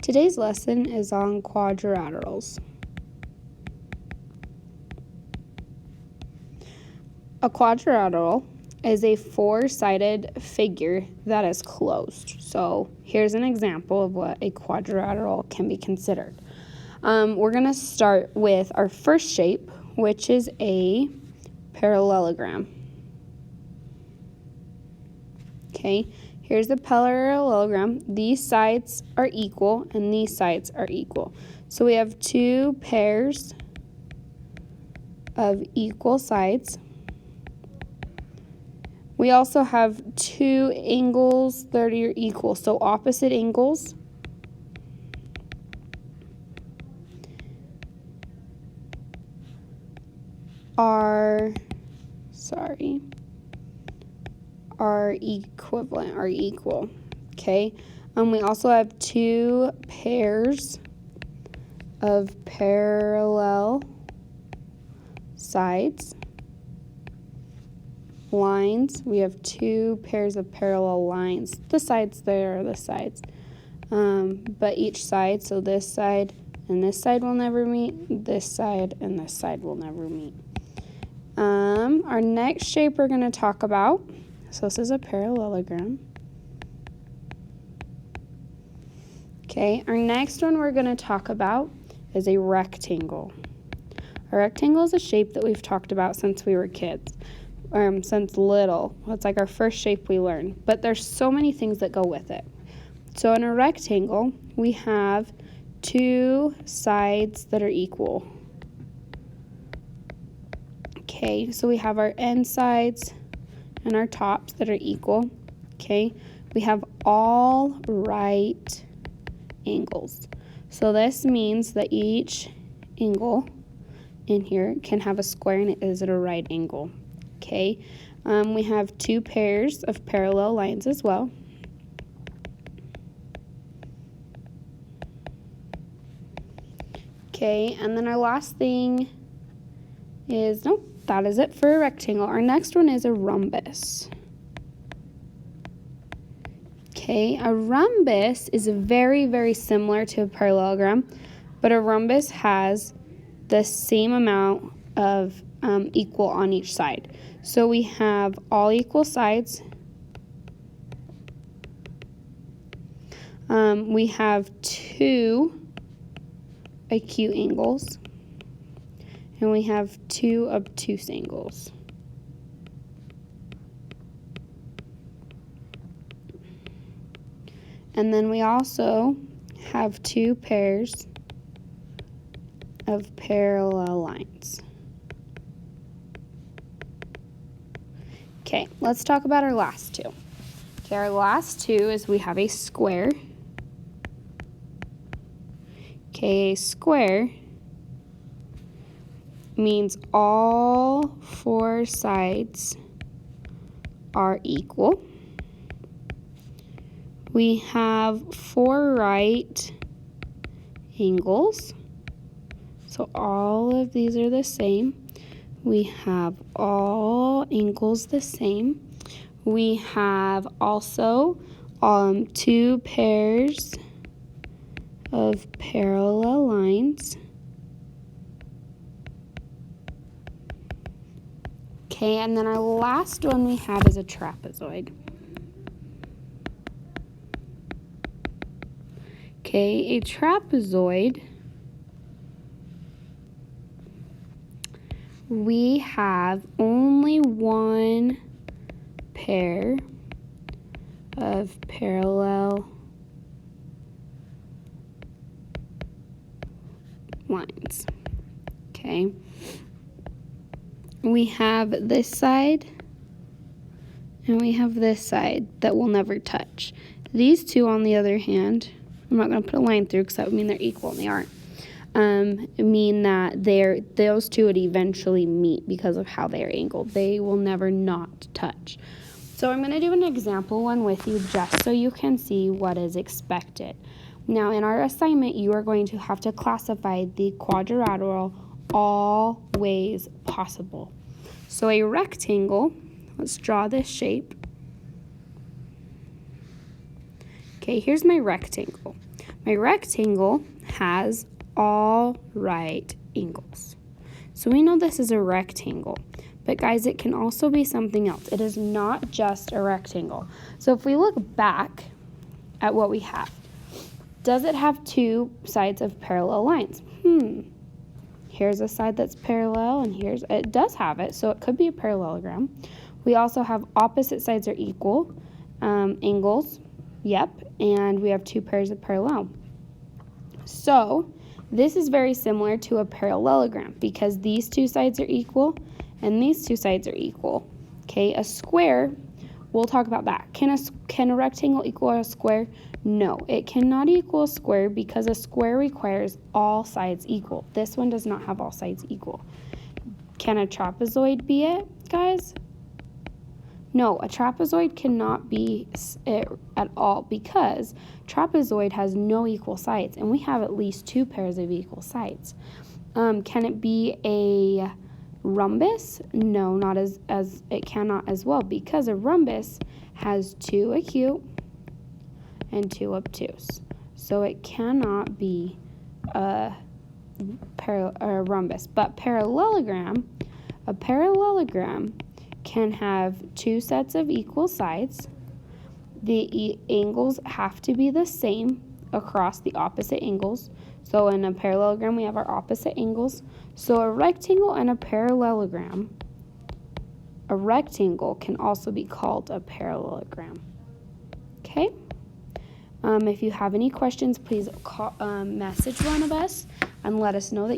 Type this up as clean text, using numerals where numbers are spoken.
Today's lesson is on quadrilaterals. A quadrilateral is a four-sided figure that is closed. So here's an example of what a quadrilateral can be considered. We're going to start with our first shape, which is a parallelogram. Okay, here's the parallelogram. These sides are equal and these sides are equal. So we have two pairs of equal sides. We also have two angles that are equal, so opposite angles. Are equivalent, are equal, okay? We also have two pairs of parallel sides. Lines, we have two pairs of parallel lines. The sides there are the sides, but each side, so this side and this side will never meet, this side and this side will never meet. Our next shape we're going to talk about, so this is a parallelogram. Okay, our next one we're going to talk about is a rectangle. A rectangle is a shape that we've talked about since we were kids. Since little. It's like our first shape we learned, but there's so many things that go with it. So in a rectangle, we have two sides that are equal. Okay, so we have our end sides and our tops that are equal. Okay, we have all right angles. So this means that each angle in here can have a square and it is at a right angle. Okay, we have two pairs of parallel lines as well. Okay, and then our last thing is, nope, that is it for a rectangle. Our next one is a rhombus. Okay, a rhombus is very, very similar to a parallelogram, but a rhombus has the same amount of equal on each side. So we have all equal sides. We have two acute angles. And we have two obtuse angles. And then we also have two pairs of parallel lines. Okay, let's talk about our last two. Okay, our last two is we have a square. Okay, a square means all four sides are equal. We have four right angles. So all of these are the same. We have all angles the same. We have also two pairs of parallel lines. Okay, and then our last one we have is a trapezoid. Okay, a trapezoid, we have only one pair of parallel lines. Okay. We have this side and we have this side that will never touch. These two, on the other hand, I'm not going to put a line through because that would mean they're equal and they aren't. Mean that those two would eventually meet because of how they are angled. They will never not touch. So I'm going to do an example one with you just so you can see what is expected. Now in our assignment, you are going to have to classify the quadrilateral all ways possible. So a rectangle, let's draw this shape. Okay, here's my rectangle. My rectangle has all right angles. So we know this is a rectangle. But guys, it can also be something else. It is not just a rectangle. So if we look back at what we have, does it have two sides of parallel lines? Here's a side that's parallel, and it does have it, so it could be a parallelogram. We also have opposite sides are equal angles, yep, and we have two pairs of parallel. So this is very similar to a parallelogram because these two sides are equal and these two sides are equal. Okay, a square, we'll talk about that. Can a rectangle equal a square? No, it cannot equal a square because a square requires all sides equal. This one does not have all sides equal. Can a trapezoid be it, guys? No, a trapezoid cannot be it at all because trapezoid has no equal sides, and we have at least two pairs of equal sides. Can it be a rhombus? No, not as it cannot as well because a rhombus has two acute and two obtuse. So it cannot be a rhombus. But a parallelogram can have two sets of equal sides. The angles have to be the same across the opposite angles. So in a parallelogram, we have our opposite angles. So a rectangle and a parallelogram, a rectangle can also be called a parallelogram. Okay? If you have any questions, please message one of us and let us know that you